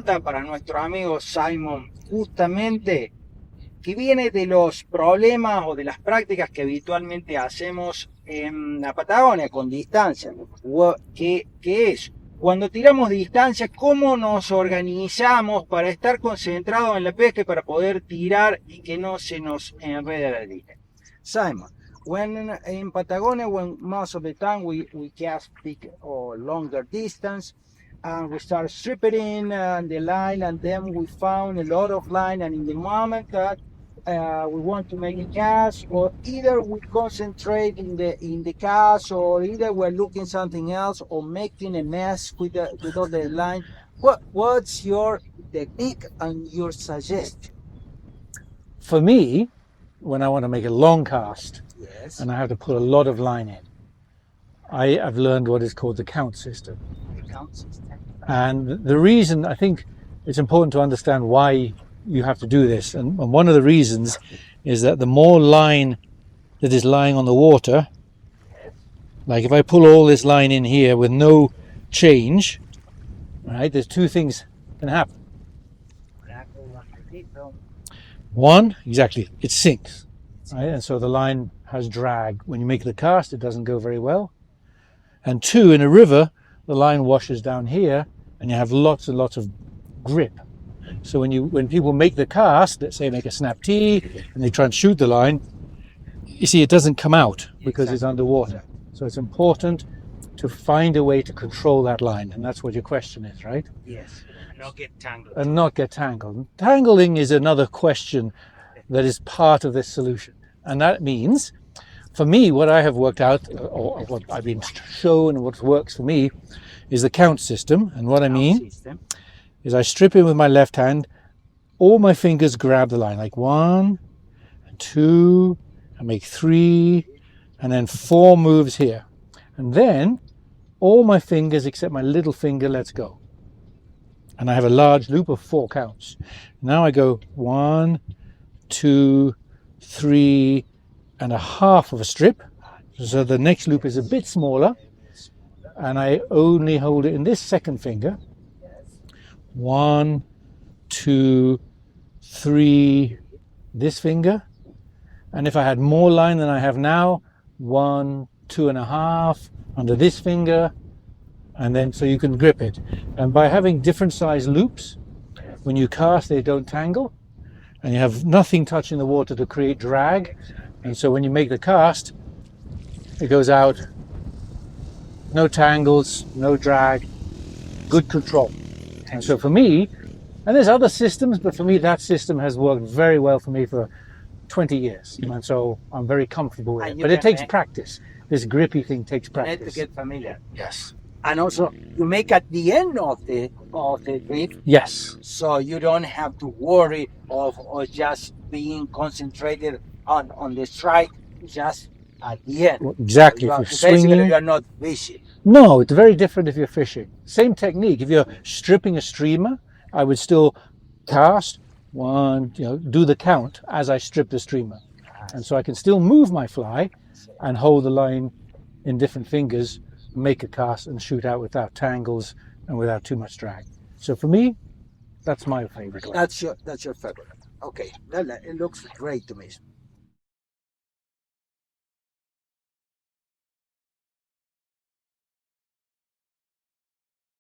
pregunta para nuestro amigo Simon, justamente, que viene de los problemas o de las prácticas que habitualmente hacemos en la Patagonia con distancia. ¿Qué es? Cuando tiramos distancia, ¿cómo nos organizamos para estar concentrados en la pesca y para poder tirar y que no se nos enrede la línea? Simon, when in Patagonia, when most of the time we cast big or longer distance, and we start stripping the line, and then we found a lot of line, and in the moment that we want to make a cast, or either we concentrate in the cast, or either we're looking something else, or making a mess with all the line. What's your technique and your suggestion? For me, when I want to make a long cast, Yes. and I have to put a lot of line in, I've learned what is called the count system. The count system. And the reason, I think it's important to understand why you have to do this. And one of the reasons is that the more line that is lying on the water, like if I pull all this line in here with no change, right, there's two things can happen. One, exactly, it sinks, right? And so the line has drag. When you make the cast, it doesn't go very well. And two, in a river, the line washes down here and you have lots and lots of grip. So when people make the cast, let's say make a snap tee and they try and shoot the line, you see it doesn't come out because it's underwater. So it's important to find a way to control that line, and that's what your question is, right? Yes, not get tangled. And not get tangled. Tangling is another question that is part of this solution. And that means, for me, what I have worked out, or what I've been shown and what works for me, is the count system. And what I mean is I strip in with my left hand, all my fingers grab the line, like 1 and 2, I make 3, and then 4 moves here. And then all my fingers except my little finger lets go. And I have a large loop of 4 counts. Now I go 1, 2, 3 and a half of a strip. So the next loop is a bit smaller. And I only hold it in this second finger. 1, 2, 3, this finger. And if I had more line than I have now, 1, 2.5 under this finger, and then so you can grip it. And by having different size loops, when you cast they don't tangle, and you have nothing touching the water to create drag, and so when you make the cast, it goes out, no tangles, no drag, good control. And so for me, and there's other systems, but for me that system has worked very well for me for 20 years, and so I'm very comfortable with it. But it takes practice. This grippy thing takes practice. You need to get familiar. Yes. And also, you make at the end of the grip. Yes. So you don't have to worry of just being concentrated on the strike just at the end. Well, exactly. So if you're swinging, basically, you're not fishing. No, it's very different if you're fishing. Same technique. If you're stripping a streamer, I would still cast 1, do the count as I strip the streamer. And so I can still move my fly and hold the line in different fingers, make a cast and shoot out without tangles and without too much drag. So for me, that's my favorite way. That's your favorite. Okay, it looks great to me.